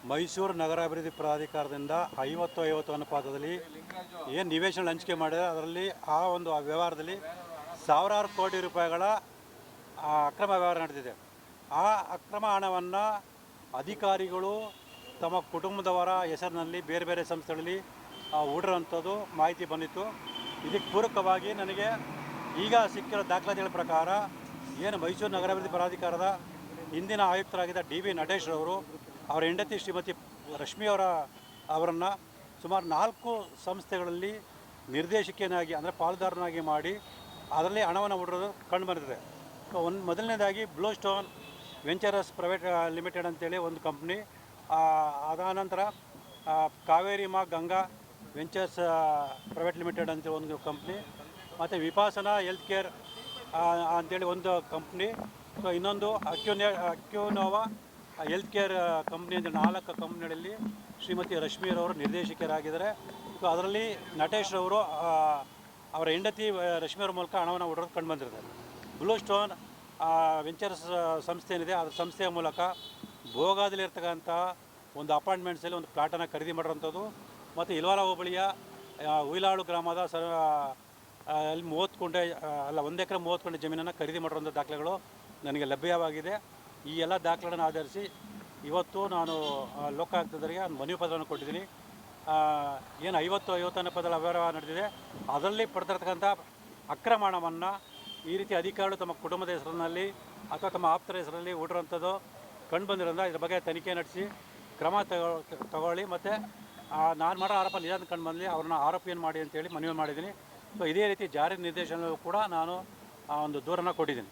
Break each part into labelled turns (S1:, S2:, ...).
S1: ಮೈಸೂರು ನಗರಾಭಿವೃದ್ಧಿ ಪ್ರಾಧಿಕಾರದಿಂದ 50-50 ಅನುಪಾತದಲ್ಲಿ ಏನು ನಿವೇಶನ ಹಂಚಿಕೆ ಮಾಡಿದರೆ ಅದರಲ್ಲಿ ಆ ವ್ಯವಹಾರದಲ್ಲಿ ಸಾವಿರಾರು ಕೋಟಿ ರೂಪಾಯಿಗಳ ಅಕ್ರಮ ವ್ಯವಹಾರ ನಡೆದಿದೆ. ಆ ಅಕ್ರಮ ಹಣವನ್ನು ಅಧಿಕಾರಿಗಳು ತಮ್ಮ ಕುಟುಂಬದವರ ಹೆಸರಿನಲ್ಲಿ ಬೇರೆ ಬೇರೆ ಸಂಸ್ಥೆಗಳಲ್ಲಿ ಹೂಡಿರುವಂಥದ್ದು ಮಾಹಿತಿ ಬಂದಿತ್ತು. ಇದಕ್ಕೆ ಪೂರಕವಾಗಿ ನನಗೆ ಈಗ ಸಿಕ್ಕಿರೋ ದಾಖಲಾತಿಗಳ ಪ್ರಕಾರ ಏನು ಮೈಸೂರು ನಗರಾಭಿವೃದ್ಧಿ ಪ್ರಾಧಿಕಾರದ ಹಿಂದಿನ ಆಯುಕ್ತರಾಗಿದ್ದ ಡಿ.ವಿ. ನಟೇಶ್ರವರು ಅವರ ಹೆಂಡತಿ ಶ್ರೀಮತಿ ರಶ್ಮಿ ಅವರನ್ನು ಸುಮಾರು 4 ಸಂಸ್ಥೆಗಳಲ್ಲಿ ನಿರ್ದೇಶಕಿಯನ್ನಾಗಿ ಅಂದರೆ ಪಾಲುದಾರನಾಗಿ ಮಾಡಿ ಅದರಲ್ಲಿ ಹಣವನ್ನು ಹೂಡಿರೋದು ಕಂಡು ಬಂದಿದೆ. ಮೊದಲನೇದಾಗಿ ಬ್ಲೂ ಸ್ಟೋನ್ ವೆಂಚರಸ್ ಪ್ರೈವೇಟ್ ಲಿಮಿಟೆಡ್ ಅಂತೇಳಿ ಒಂದು ಕಂಪ್ನಿ, ಅದಾನಂತರ ಕಾವೇರಿ ಮಾ ಗಂಗಾ ವೆಂಚರ್ಸ್ ಪ್ರೈವೇಟ್ ಲಿಮಿಟೆಡ್ ಅಂತೇಳಿ ಒಂದು ಕಂಪ್ನಿ, ಮತ್ತು ವಿಪಾಸನಾ ಹೆಲ್ತ್ ಕೇರ್ ಅಂಥೇಳಿ ಒಂದು ಕಂಪ್ನಿ, ಇನ್ನೊಂದು ಅಕ್ಯೂನೋವಾ ಹೆಲ್ತ್ ಕೇರ್ ಕಂಪ್ನಿ ಅಂತ 4 ಕಂಪ್ನಿಗಳಲ್ಲಿ ಶ್ರೀಮತಿ ರಶ್ಮಿಯರವರು ನಿರ್ದೇಶಕರಾಗಿದ್ದಾರೆ. ಅದರಲ್ಲಿ ನಟೇಶ್ರವರು ಅವರ ಹೆಂಡತಿ ರಶ್ಮಿಯವರ ಮೂಲಕ ಹಣವನ್ನು ಹೂಡೋದು ಕಂಡು ಬಂದಿರ್ತಾರೆ. ಬ್ಲೂ ಸ್ಟೋನ್ ವೆಂಚರ್ಸ್ ಸಂಸ್ಥೆ ಏನಿದೆ ಅದರ ಸಂಸ್ಥೆಯ ಮೂಲಕ ಭೋಗಾದಲ್ಲಿರ್ತಕ್ಕಂಥ ಒಂದು ಅಪಾರ್ಟ್ಮೆಂಟ್ಸಲ್ಲಿ ಒಂದು ಪ್ಲಾಟನ್ನು ಖರೀದಿ ಮಾಡಿರೋಂಥದ್ದು, ಮತ್ತು ಇಲ್ವಾಲ ಹೋಬಳಿಯ ಉಯಿಲಾಳು ಗ್ರಾಮದ ಅಲ್ಲಿ 30 ಗುಂಟೆ ಅಲ್ಲ 1 ಎಕರೆ 30 ಗುಂಟೆ ಜಮೀನನ್ನು ಖರೀದಿ ಮಾಡಿರೋಂಥ ದಾಖಲೆಗಳು ನನಗೆ ಲಭ್ಯವಾಗಿದೆ. ಈ ಎಲ್ಲ ದಾಖಲೆಗಳನ್ನು ಆಧರಿಸಿ ಇವತ್ತು ನಾನು ಲೋಕಾಯುಕ್ತರಿಗೆ ಮನವಿ ಪತ್ರವನ್ನು ಕೊಟ್ಟಿದ್ದೀನಿ. ಏನು 50-50 ಅನುಪಾತದ ವ್ಯವಹಾರ ನಡೆದಿದೆ, ಅದರಲ್ಲಿ ಪಡೆದಿರ್ತಕ್ಕಂಥ ಅಕ್ರಮ ಹಣವನ್ನು ಈ ರೀತಿ ಅಧಿಕಾರಿಗಳು ತಮ್ಮ ಕುಟುಂಬದ ಹೆಸರಿನಲ್ಲಿ ಅಥವಾ ತಮ್ಮ ಆಪ್ತರ ಹೆಸರಲ್ಲಿ ಹೂಡಿರೋಂಥದ್ದು ಕಂಡು ಬಂದಿರೋದ್ರಿಂದ ಇದ್ರ ಬಗ್ಗೆ ತನಿಖೆ ನಡೆಸಿ ಕ್ರಮ ತಗೊಳ್ಳಿ, ಮತ್ತು ನಾನು ಮಾಡೋ ಆರೋಪ ನಿಜ ಕಂಡು ಬಂದಲ್ಲಿ ಅವ್ರನ್ನ ಆರೋಪಿಯನ್ನು ಮಾಡಿ ಅಂತೇಳಿ ಮನವಿ ಮಾಡಿದ್ದೀನಿ. ಸೊ ಇದೇ ರೀತಿ ಜಾರಿ ನಿರ್ದೇಶನವೂ ಕೂಡ ನಾನು ಒಂದು ದೂರನ್ನು ಕೊಟ್ಟಿದ್ದೀನಿ.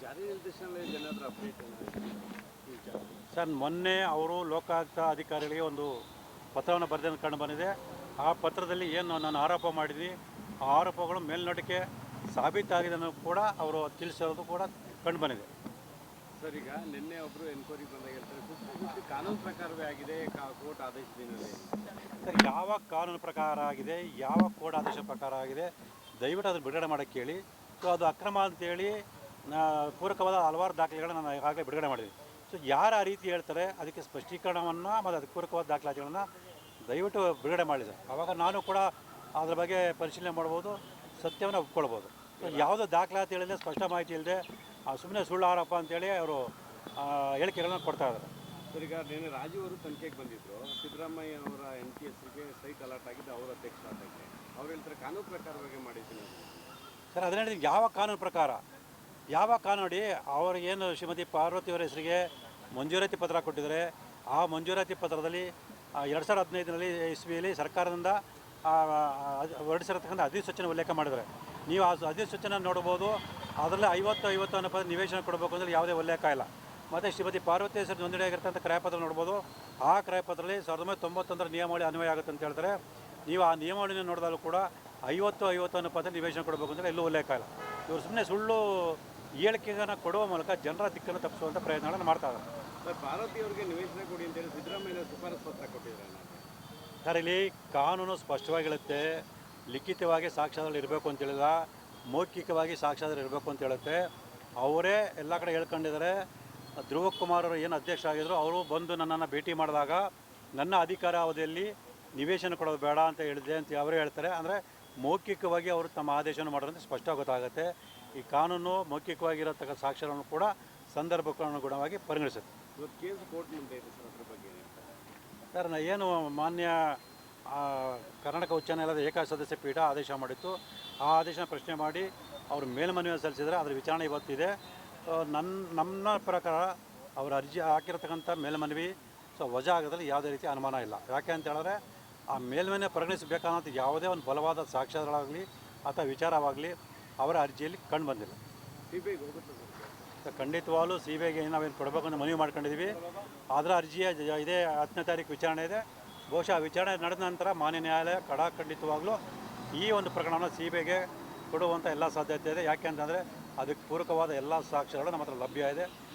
S2: ಜಾರಿ ನಿರ್ದೇಶನದಲ್ಲಿ ಏನಾದರೂ ಅಪ್ಡೇಟ್
S1: ಸರ್, ಮೊನ್ನೆ ಅವರು ಲೋಕಾಯುಕ್ತ ಅಧಿಕಾರಿಗಳಿಗೆ ಒಂದು ಪತ್ರವನ್ನು ಬರೆದ ಕಂಡು ಬಂದಿದೆ. ಆ ಪತ್ರದಲ್ಲಿ ಏನು ನಾನು ಆರೋಪ ಮಾಡಿದ್ದೀನಿ ಆ ಆರೋಪಗಳು ಮೇಲ್ನೋಟಕ್ಕೆ ಸಾಬೀತಾಗಿದ್ದನ್ನು ಕೂಡ ಅವರು ತಿಳಿಸಿರೋದು ಕೂಡ ಕಂಡು ಬಂದಿದೆ.
S2: ಸರ್, ಈಗ ನಿನ್ನೆ ಒಬ್ಬರು ಎನ್ಕ್ವೈರಿ ಬಂದಾಗ ಹೇಳ್ತಾರೆ ಕಾನೂನು ಪ್ರಕಾರವೇ ಆಗಿದೆ, ಕೋರ್ಟ್ ಆದೇಶದಿಂದ.
S1: ಸರ್, ಯಾವ ಕಾನೂನು ಪ್ರಕಾರ ಆಗಿದೆ, ಯಾವ ಕೋರ್ಟ್ ಆದೇಶ ಪ್ರಕಾರ ಆಗಿದೆ, ದಯವಿಟ್ಟು ಅದನ್ನು ಬಿಡುಗಡೆ ಮಾಡೋಕ್ಕೆ ಕೇಳಿ. ಸೊ ಅದು ಅಕ್ರಮ ಅಂತೇಳಿ ಪೂರಕವಾದ ಹಲವಾರು ದಾಖಲೆಗಳನ್ನು ನಾನು ಈಗಾಗಲೇ ಬಿಡುಗಡೆ ಮಾಡಿದ್ದೀನಿ. ಸೊ ಯಾರು ಆ ರೀತಿ ಹೇಳ್ತಾರೆ ಅದಕ್ಕೆ ಸ್ಪಷ್ಟೀಕರಣವನ್ನು ಮತ್ತು ಅದಕ್ಕೆ ಪೂರಕವಾದ ದಾಖಲಾತಿಗಳನ್ನು ದಯವಿಟ್ಟು ಬಿಡುಗಡೆ ಮಾಡಿ ಸರ್. ಆವಾಗ ನಾನು ಕೂಡ ಅದ್ರ ಬಗ್ಗೆ ಪರಿಶೀಲನೆ ಮಾಡ್ಬೋದು, ಸತ್ಯವನ್ನು ಒಪ್ಕೊಳ್ಬೋದು. ಯಾವುದೋ ದಾಖಲಾತಿ ಹೇಳಿದ್ರೆ ಸ್ಪಷ್ಟ ಮಾಹಿತಿ ಇಲ್ಲದೆ ಸುಮ್ಮನೆ ಸುಳ್ಳು ಆರೋಪ ಅಂತೇಳಿ ಅವರು ಹೇಳಿಕೆಗಳನ್ನು ಕೊಡ್ತಾ ಇದ್ದಾರೆ.
S2: ಸರ್, ಈಗ ನಿನ್ನೆ ರಾಜೀವ್ ಅವರು ತನಿಖೆಗೆ ಬಂದಿದ್ದರು. ಸಿದ್ದರಾಮಯ್ಯ ಅವರ NPSಗೆ ಸೈಟ್ ಅಲರ್ಟ್ ಆಗಿದ್ದು ಅವರ ಅಧ್ಯಕ್ಷ ಆದಾಗೆ ಅವ್ರು ಹೇಳ್ತಾರೆ ಕಾನೂನು ಪ್ರಕಾರವಾಗಿ ಮಾಡಿದ್ದೀನಿ.
S1: ಸರ್, ಅದನ್ನ ಹೇಳಿದ್ರೆ ಯಾವ ಕಾನೂನು ನೋಡಿ, ಅವ್ರಿಗೇನು ಶ್ರೀಮತಿ ಪಾರ್ವತಿಯವರ ಹೆಸರಿಗೆ ಮಂಜೂರಾತಿ ಪತ್ರ ಕೊಟ್ಟಿದ್ದಾರೆ. ಆ ಮಂಜೂರಾತಿ ಪತ್ರದಲ್ಲಿ 2015 ಇಸ್ವಿಯಲ್ಲಿ ಸರ್ಕಾರದಿಂದ ಹೊರಡಿಸಿರತಕ್ಕಂಥ ಅಧಿಸೂಚನೆ ಉಲ್ಲೇಖ ಮಾಡಿದ್ದಾರೆ. ನೀವು ಆ ಅಧಿಸೂಚನೆ ನೋಡ್ಬೋದು. ಅದರಲ್ಲಿ 50-50 ಅನುಪಾತ ನಿವೇಶನ ಕೊಡಬೇಕು ಅಂದರೆ ಯಾವುದೇ ಉಲ್ಲೇಖ ಇಲ್ಲ. ಮತ್ತು ಶ್ರೀಮತಿ ಪಾರ್ವತಿ ಹೆಸರು ನೋಂದಣಿಯಾಗಿರ್ತಕ್ಕಂಥ ಕ್ರಯಪತ್ರ ನೋಡ್ಬೋದು. ಆ ಕ್ರಯಪತ್ರದಲ್ಲಿ 1991 ನಿಯಮಾವಳಿ ಅನ್ವಯ ಆಗುತ್ತೆ ಅಂತ ಹೇಳ್ತಾರೆ. ನೀವು ಆ ನಿಯಮಾವಳಿನ ನೋಡಿದಾಗಲೂ ಕೂಡ 50-50 ಅನುಪಾತ ನಿವೇಶನ ಕೊಡಬೇಕು ಅಂದರೆ ಎಲ್ಲೂ ಉಲ್ಲೇಖ ಇಲ್ಲ. ಇವರು ಸುಮ್ಮನೆ ಸುಳ್ಳು ಹೇಳಿಕೆಗಳನ್ನು ಕೊಡುವ ಮೂಲಕ ಜನರ ದಿಕ್ಕನ್ನು ತಪ್ಪಿಸುವಂಥ ಪ್ರಯತ್ನಗಳನ್ನು ಮಾಡ್ತಾ ಇದ್ದಾರೆ.
S2: ಸರ್, ಪಾರ್ವತಿ ಅವರಿಗೆ ನಿವೇಶನ ಕೊಡಿ ಅಂತೇಳಿ ಸಿದ್ದರಾಮಯ್ಯ ಶಿಫಾರಸು ಪತ್ರ ಕೊಟ್ಟಿದ್ದಾರೆ.
S1: ಸರ್, ಇಲ್ಲಿ ಕಾನೂನು ಸ್ಪಷ್ಟವಾಗಿ ಹೇಳುತ್ತೆ, ಲಿಖಿತವಾಗಿ ಸಾಕ್ಷ್ಯದಲ್ಲಿ ಇರಬೇಕು ಅಂತೇಳಿಲ್ಲ, ಮೌಖಿಕವಾಗಿ ಸಾಕ್ಷ್ಯದಲ್ಲಿ ಇರಬೇಕು ಅಂತ ಹೇಳುತ್ತೆ. ಅವರೇ ಎಲ್ಲ ಕಡೆ ಹೇಳ್ಕೊಂಡಿದ್ದಾರೆ. ಧ್ರುವ ಕುಮಾರ್ ಅವರು ಏನು ಅಧ್ಯಕ್ಷರಾಗಿದ್ದರು ಅವರು ಬಂದು ನನ್ನನ್ನು ಭೇಟಿ ಮಾಡಿದಾಗ ನನ್ನ ಅಧಿಕಾರ ಅವಧಿಯಲ್ಲಿ ನಿವೇಶನ ಕೊಡೋದು ಬೇಡ ಅಂತ ಹೇಳಿದೆ ಅಂತ ಅವರೇ ಹೇಳ್ತಾರೆ. ಅಂದರೆ ಮೌಖಿಕವಾಗಿ ಅವರು ತಮ್ಮ ಆದೇಶವನ್ನು ಮಾಡೋದಂತ ಸ್ಪಷ್ಟ ಗೊತ್ತಾಗುತ್ತೆ. ಈ ಕಾನೂನು ಮೌಖಿಕವಾಗಿರತಕ್ಕ ಸಾಕ್ಷ್ಯಗಳನ್ನು ಕೂಡ ಸಂದರ್ಭಕ್ಕನುಗುಣವಾಗಿ ಪರಿಗಣಿಸುತ್ತೆ.
S2: ಇವತ್ತು ಕೇಸ್ ಕೋರ್ಟ್ ಮುಂದೆ ಇದೆ ಸರ್, ಅದ್ರ ಬಗ್ಗೆ
S1: ಸರ್, ಏನು ಮಾನ್ಯ ಕರ್ನಾಟಕ ಉಚ್ಚ ನ್ಯಾಯಾಲಯದ ಏಕಸದಸ್ಯ ಪೀಠ ಆದೇಶ ಮಾಡಿತ್ತು. ಆ ಆದೇಶನ ಪ್ರಶ್ನೆ ಮಾಡಿ ಅವರು ಮೇಲ್ಮನವಿ ಸಲ್ಲಿಸಿದರೆ ಅದರ ವಿಚಾರಣೆ ಇವತ್ತಿದೆ. ನಮ್ಮ ಪ್ರಕಾರ ಅವರು ಅರ್ಜಿ ಹಾಕಿರತಕ್ಕಂಥ ಮೇಲ್ಮನವಿ ವಜಾ ಆಗೋದ್ರಲ್ಲಿ ಯಾವುದೇ ರೀತಿ ಅನುಮಾನ ಇಲ್ಲ. ಯಾಕೆ ಅಂತ ಹೇಳಿದ್ರೆ ಆ ಮೇಲ್ಮನೆ ಪರಿಗಣಿಸಬೇಕಾದಂಥ ಯಾವುದೇ ಒಂದು ಬಲವಾದ ಸಾಕ್ಷ್ಯಗಳಾಗಲಿ ಅಥವಾ ವಿಚಾರವಾಗಲಿ ಅವರ ಅರ್ಜಿಯಲ್ಲಿ ಕಂಡು ಬಂದಿಲ್ಲ.
S2: ಸಿಬಿಐಗೆ ಹೋಗುತ್ತೆ
S1: ಸರ್, ಖಂಡಿತವಾಗಲೂ ಸಿಬಿಐಗೆ ನಾವೇನು ಕೊಡಬೇಕು ಅಂತ ಮನವಿ ಮಾಡ್ಕೊಂಡಿದ್ದೀವಿ. ಅದರ ಅರ್ಜಿಯ ಇದೇ 10ನೇ ತಾರೀಕು ವಿಚಾರಣೆ ಇದೆ. ಬಹುಶಃ ವಿಚಾರಣೆ ನಡೆದ ನಂತರ ಮಾನ್ಯ ನ್ಯಾಯಾಲಯ ಖಂಡಿತವಾಗಲೂ ಈ ಒಂದು ಪ್ರಕರಣವನ್ನು ಸಿಬಿಐಗೆ ಕೊಡುವಂಥ ಎಲ್ಲ ಸಾಧ್ಯತೆ ಇದೆ. ಯಾಕೆ ಅಂತಂದರೆ ಅದಕ್ಕೆ ಪೂರಕವಾದ ಎಲ್ಲ ಸಾಕ್ಷ್ಯಗಳು ನಮ್ಮ ಹತ್ರ ಲಭ್ಯ ಇದೆ.